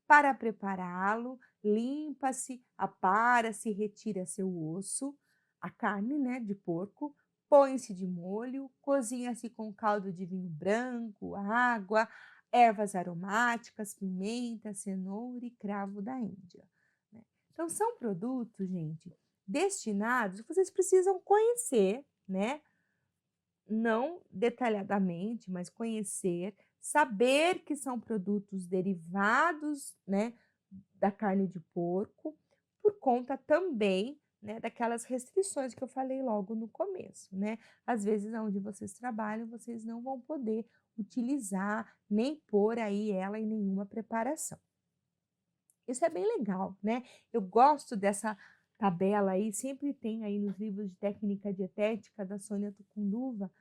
Para prepará-lo, limpa-se, apara-se, retira seu osso, a carne, né, de porco, põe-se de molho, cozinha-se com caldo de vinho branco, água, ervas aromáticas, pimenta, cenoura e cravo da Índia, né. Então são produtos, gente, destinados, vocês precisam conhecer, né, não detalhadamente, mas conhecer, saber que são produtos derivados, né, da carne de porco, por conta também, né, daquelas restrições que eu falei logo no começo, né. Às vezes aonde vocês trabalham, vocês não vão poder utilizar, nem pôr aí ela em nenhuma preparação. Isso é bem legal, né. Eu gosto dessa tabela aí, sempre tem aí nos livros de técnica dietética da Sônia Tucunduva,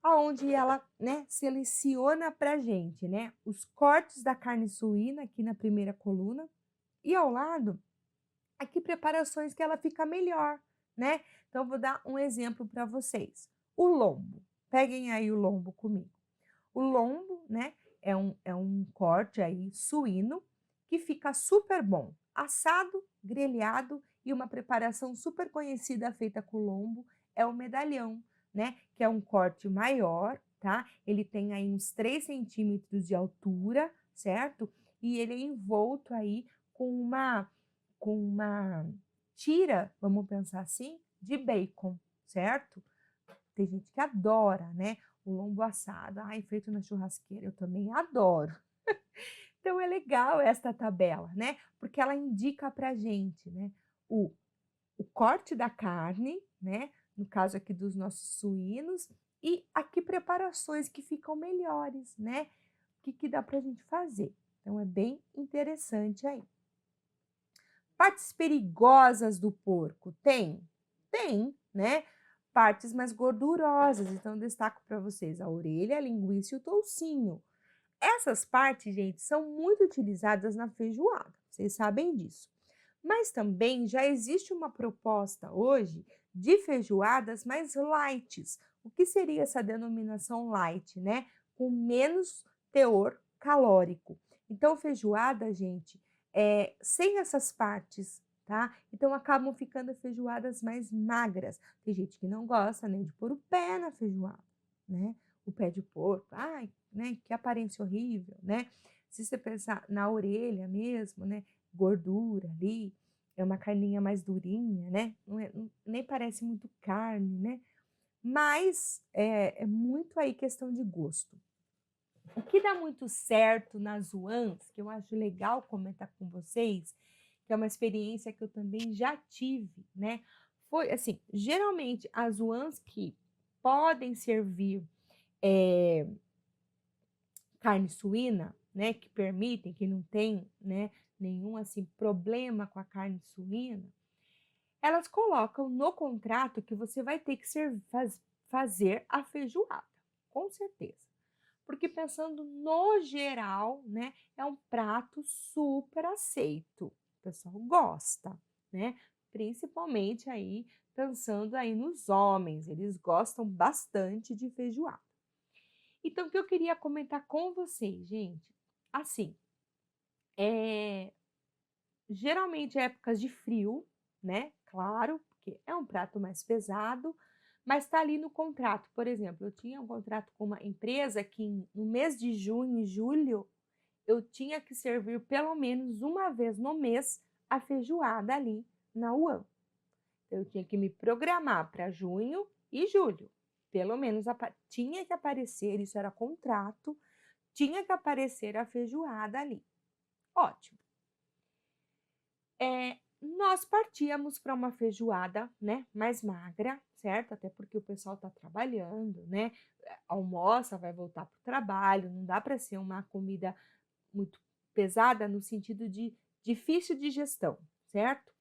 aonde ela, né, seleciona pra gente, né, os cortes da carne suína aqui na primeira coluna e ao lado, aqui preparações que ela fica melhor, né. Então vou dar um exemplo para vocês. O lombo, peguem aí o lombo comigo. O lombo, né, é um corte aí suíno que fica super bom, assado, grelhado e uma preparação super conhecida feita com lombo é o medalhão, né, que é um corte maior, tá? Ele tem aí uns 3 centímetros de altura, certo? e ele é envolto aí com uma tira, vamos pensar assim, de bacon, certo? Tem gente que adora, né? O lombo assado, ai, feito na churrasqueira, eu também adoro. Então é legal esta tabela, né? Porque ela indica pra gente, né, o o corte da carne, né, no caso aqui dos nossos suínos, e a que preparações que ficam melhores, né, o que dá para a gente fazer. Então é bem interessante aí. Partes perigosas do porco tem? Tem, né, partes mais gordurosas, então destaco para vocês a orelha, a linguiça e o toucinho. Essas partes, gente, são muito utilizadas na feijoada, vocês sabem disso. Mas também já existe uma proposta hoje de feijoadas mais lights. O que seria essa denominação light, né? Com menos teor calórico. Então, feijoada, gente, sem essas partes, tá? Então, acabam ficando feijoadas mais magras. Tem gente que não gosta nem de pôr o pé na feijoada, né? O pé de porco, ai, né? Que aparência horrível, né? Se você pensar na orelha mesmo, né? Gordura ali, é uma carninha mais durinha, né? Nem parece muito carne, né? Mas é muito aí questão de gosto. O que dá muito certo nas UANs, que eu acho legal comentar com vocês, que é uma experiência que eu também já tive, né? Foi assim, geralmente as UANs que podem servir carne suína, né, que permitem, que não tem, né, nenhum assim problema com a carne suína, elas colocam no contrato que você vai ter que fazer a feijoada, com certeza. Porque pensando no geral, né, é um prato super aceito. O pessoal gosta, né? Principalmente aí pensando aí nos homens, eles gostam bastante de feijoada. Então, o que eu queria comentar com vocês, gente, assim, é, geralmente épocas de frio, né? Claro, porque é um prato mais pesado, mas está ali no contrato. Por exemplo, eu tinha um contrato com uma empresa que no mês de junho e julho eu tinha que servir pelo menos uma vez no mês a feijoada ali na UAM. Eu tinha que me programar para junho e julho. Pelo menos tinha que aparecer, isso era contrato, tinha que aparecer a feijoada ali. Ótimo. Nós partíamos para uma feijoada, né, mais magra, certo? Até porque o pessoal está trabalhando, né? Almoça, vai voltar para o trabalho, não dá para ser uma comida muito pesada no sentido de difícil de gestão, certo?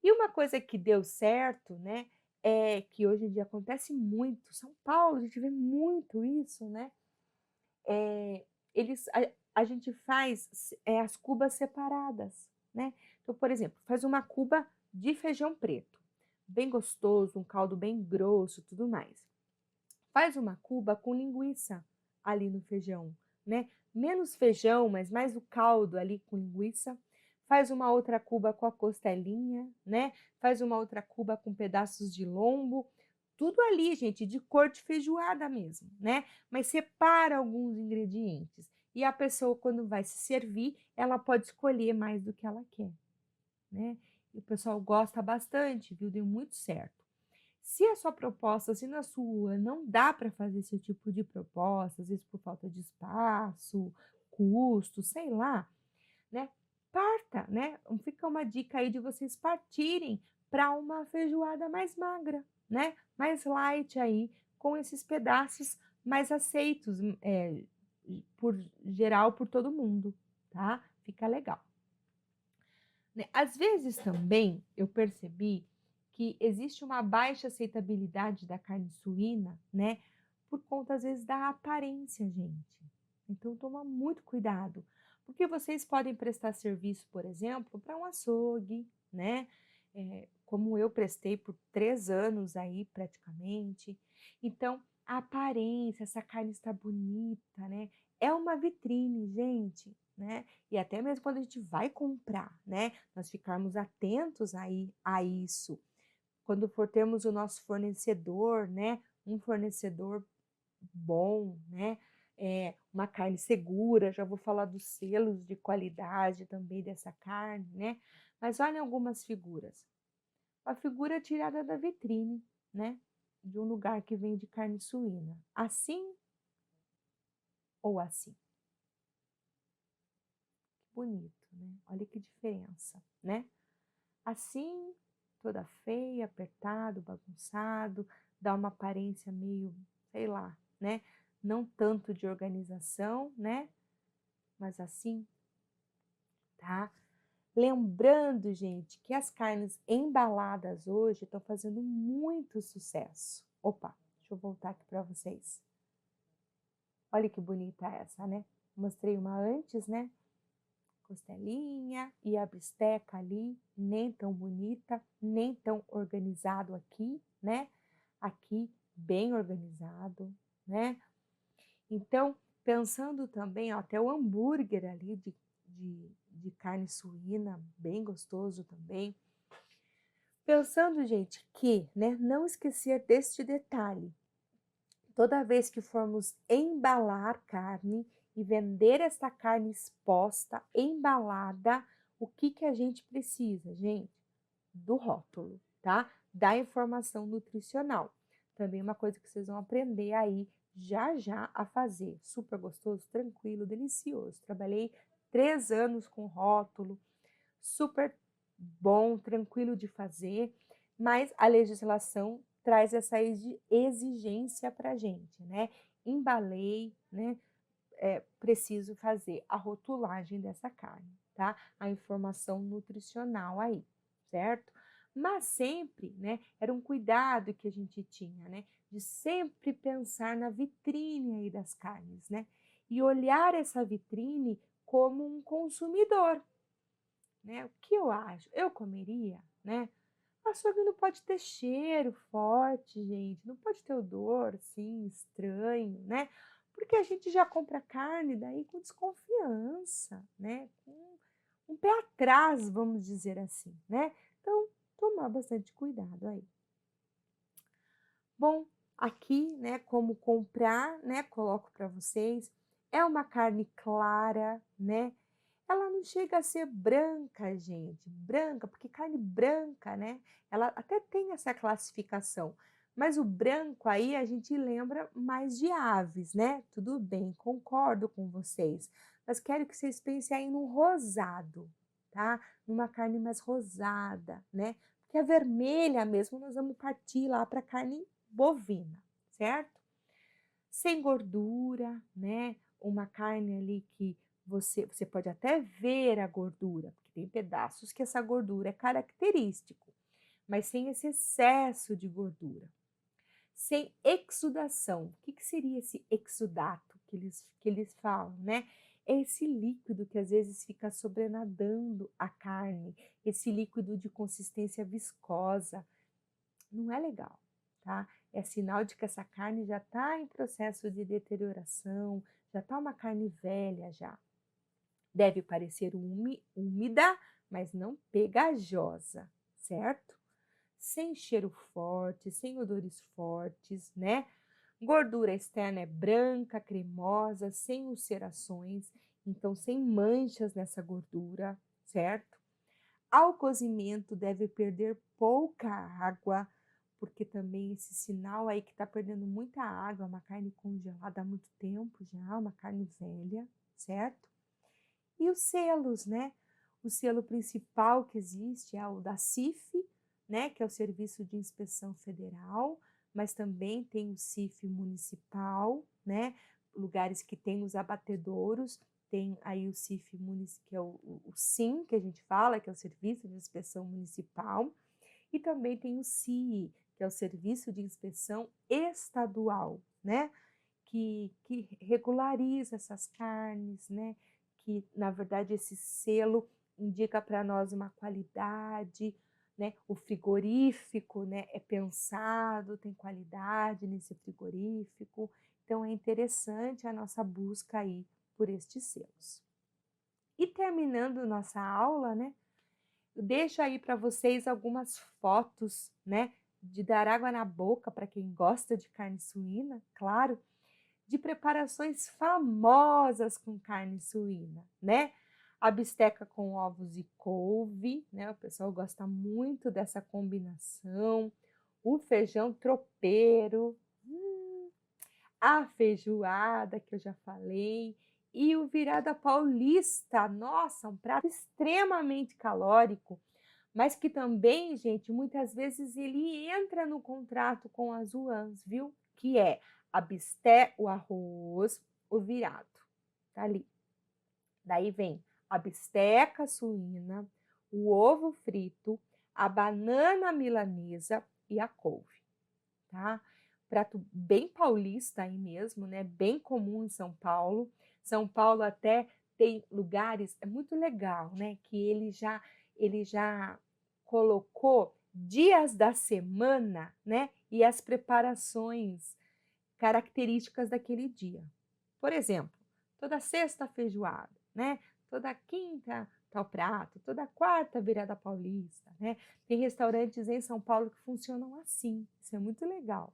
E uma coisa que deu certo, né, é que hoje em dia acontece muito, São Paulo, a gente vê muito isso, né? É, a gente faz as cubas separadas, né? Então, por exemplo, faz uma cuba de feijão preto, bem gostoso, um caldo bem grosso, tudo mais. Faz uma cuba com linguiça ali no feijão, né? Menos feijão, mas mais o caldo ali com linguiça. Faz uma outra cuba com a costelinha, né? Faz uma outra cuba com pedaços de lombo. Tudo ali, gente, de cor de feijoada mesmo, né? Mas separa alguns ingredientes. E a pessoa, quando vai se servir, ela pode escolher mais do que ela quer, né? E o pessoal gosta bastante, viu? Deu muito certo. Se a sua proposta, se na sua não dá para fazer esse tipo de proposta, às vezes por falta de espaço, custo, sei lá, né? Parta, né? Fica uma dica aí de vocês partirem para uma feijoada mais magra, né? Mais light aí, com esses pedaços mais aceitos, por geral, por todo mundo, tá? Fica legal. Né? Às vezes também eu percebi que existe uma baixa aceitabilidade da carne suína, né? Por conta, às vezes, da aparência, gente. Então, toma muito cuidado, porque vocês podem prestar serviço, por exemplo, para um açougue, né? Como eu prestei por 3 anos aí, praticamente. Então, a aparência, essa carne está bonita, né? É uma vitrine, gente, né? E até mesmo quando a gente vai comprar, né? Nós ficarmos atentos aí a isso. Quando for termos o nosso fornecedor, né? Um fornecedor bom, né? uma carne segura, já vou falar dos selos de qualidade também dessa carne, né? Mas olhem algumas figuras. A figura tirada da vitrine, né? De um lugar que vende carne suína. Assim ou assim. Bonito, né? Olha que diferença, né? Assim, toda feia, apertado, bagunçado, dá uma aparência meio, sei lá, né? Não tanto de organização, né? Mas assim, tá? Lembrando, gente, que as carnes embaladas hoje estão fazendo muito sucesso. Opa, deixa eu voltar aqui para vocês. Olha que bonita essa, né? Mostrei uma antes, né? Costelinha e a bisteca ali, nem tão bonita, nem tão organizado aqui, né? Aqui, bem organizado, né? Então, pensando também, ó, até o hambúrguer ali de carne suína, bem gostoso também. Pensando, gente, que, né, não esquecer deste detalhe. Toda vez que formos embalar carne e vender esta carne exposta, embalada, o que que a gente precisa, gente? Do rótulo, tá? Da informação nutricional. Também uma coisa que vocês vão aprender aí já já a fazer. Super gostoso, tranquilo, delicioso. Trabalhei 3 anos com rótulo, super bom, tranquilo de fazer, mas a legislação traz essa exigência para a gente, né? Embalei, né? Preciso fazer a rotulagem dessa carne, tá? A informação nutricional aí, certo? Mas sempre, né? Era um cuidado que a gente tinha, né? De sempre pensar na vitrine aí das carnes, né? E olhar essa vitrine como um consumidor, né? O que eu acho? Eu comeria, né? Açougue não pode ter cheiro forte, gente, não pode ter odor, assim, estranho, né? Porque a gente já compra carne daí com desconfiança, né? Com um pé atrás, vamos dizer assim, né? Então, tomar bastante cuidado aí. Bom, aqui, né, como comprar, né, coloco para vocês, é uma carne clara, né? Ela não chega a ser branca, gente, branca, porque carne branca, né? Ela até tem essa classificação, mas o branco aí a gente lembra mais de aves, né? Tudo bem, concordo com vocês, mas quero que vocês pensem aí num rosado, tá? Numa carne mais rosada, né? Porque a vermelha mesmo nós vamos partir lá para carne bovina, certo? Sem gordura, né? Uma carne ali que você pode até ver a gordura, porque tem pedaços que essa gordura é característico, mas sem esse excesso de gordura. Sem exudação. O que seria esse exudato que eles falam, né? É esse líquido que às vezes fica sobrenadando a carne, esse líquido de consistência viscosa. Não é legal, tá? É sinal de que essa carne já está em processo de deterioração, já está uma carne velha já. Deve parecer úmida, mas não pegajosa, certo? Sem cheiro forte, sem odores fortes, né? Gordura externa é branca, cremosa, sem ulcerações, então sem manchas nessa gordura, certo? Ao cozimento deve perder pouca água, porque também esse sinal aí que está perdendo muita água, uma carne congelada há muito tempo já, uma carne velha, certo? E os selos, né? O selo principal que existe é o da CIF, né? Que é o Serviço de Inspeção Federal, mas também tem o CIF municipal, né? Lugares que tem os abatedouros, tem aí o CIF municipal, que é o SIM, que a gente fala, que é o Serviço de Inspeção Municipal, e também tem o CIE, que é o Serviço de Inspeção Estadual, né? Que regulariza essas carnes, né? Que, na verdade, esse selo indica para nós uma qualidade, né? O frigorífico, né, é pensado, tem qualidade nesse frigorífico. Então, é interessante a nossa busca aí por estes selos. E terminando nossa aula, né? Eu deixo aí para vocês algumas fotos, né? De dar água na boca para quem gosta de carne suína, claro. de preparações famosas com carne suína, né? A bisteca com ovos e couve, né? O pessoal gosta muito dessa combinação. O feijão tropeiro, a feijoada, que eu já falei, e o virada paulista. Nossa, um prato extremamente calórico, mas que também, gente, muitas vezes ele entra no contrato com as UANs, viu? Que é o arroz, o virado, tá ali. Daí vem a bisteca suína, o ovo frito, a banana milanesa e a couve, tá? Prato bem paulista aí mesmo, né? Bem comum em São Paulo. São Paulo até tem lugares, é muito legal, né? Que ele já colocou dias da semana, né? E as preparações características daquele dia. Por exemplo, toda sexta feijoada, né? Toda quinta tal prato, toda quarta virada paulista, né? Tem restaurantes em São Paulo que funcionam assim, isso é muito legal.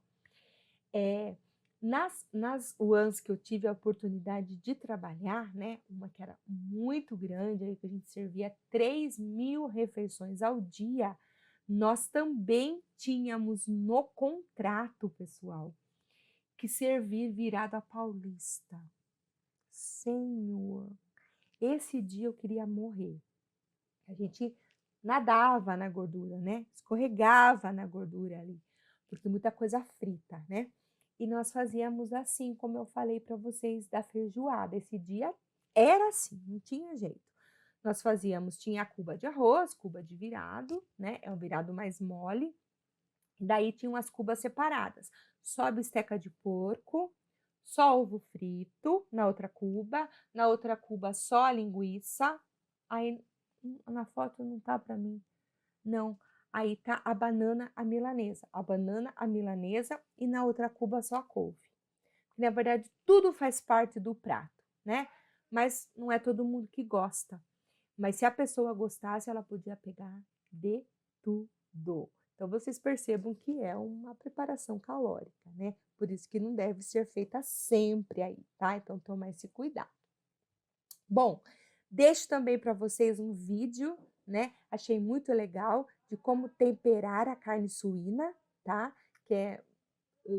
Nas UANs que eu tive a oportunidade de trabalhar, né? Uma que era muito grande, aí que a gente servia 3.000 refeições ao dia, nós também tínhamos no contrato, pessoal, que servir virada paulista. Senhor, esse dia eu queria morrer. A gente nadava na gordura, né? Escorregava na gordura ali, porque muita coisa frita, né? E nós fazíamos assim, como eu falei para vocês da feijoada. Esse dia era assim, não tinha jeito. Nós fazíamos, tinha a cuba de arroz, cuba de virado, né? É o virado mais mole. Daí tinham as cubas separadas. Só bisteca de porco, só ovo frito na outra cuba só a linguiça. Aí na foto não tá para mim. Não, aí tá a banana a milanesa e na outra cuba só a couve. Na verdade, tudo faz parte do prato, né? Mas não é todo mundo que gosta. Mas se a pessoa gostasse, ela podia pegar de tudo. Então, vocês percebam que é uma preparação calórica, né? Por isso que não deve ser feita sempre aí, tá? Então, toma esse cuidado. Bom, deixo também para vocês um vídeo, né? Achei muito legal de como temperar a carne suína, tá? Que é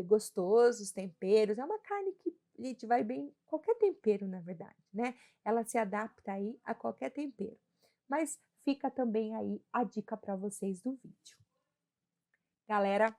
gostoso, os temperos. É uma carne que, gente, vai bem qualquer tempero, na verdade, né? Ela se adapta aí a qualquer tempero. Mas fica também aí a dica para vocês do vídeo. Galera,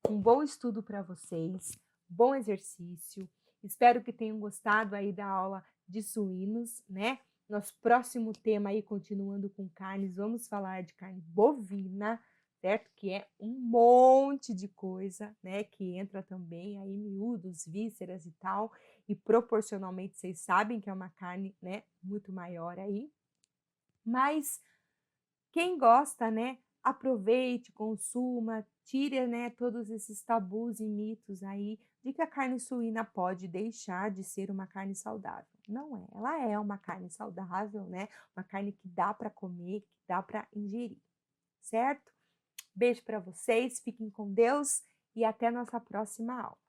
um bom estudo para vocês, bom exercício. Espero que tenham gostado aí da aula de suínos, né? Nosso próximo tema aí, continuando com carnes, vamos falar de carne bovina, certo? Que é um monte de coisa, né? Que entra também aí miúdos, vísceras e tal. E proporcionalmente vocês sabem que é uma carne, né? Muito maior aí. Mas quem gosta, né? Aproveite, consuma, tire, né, todos esses tabus e mitos aí de que a carne suína pode deixar de ser uma carne saudável. Não é, ela é uma carne saudável, né? Uma carne que dá para comer, que dá para ingerir, certo? Beijo para vocês, fiquem com Deus e até nossa próxima aula.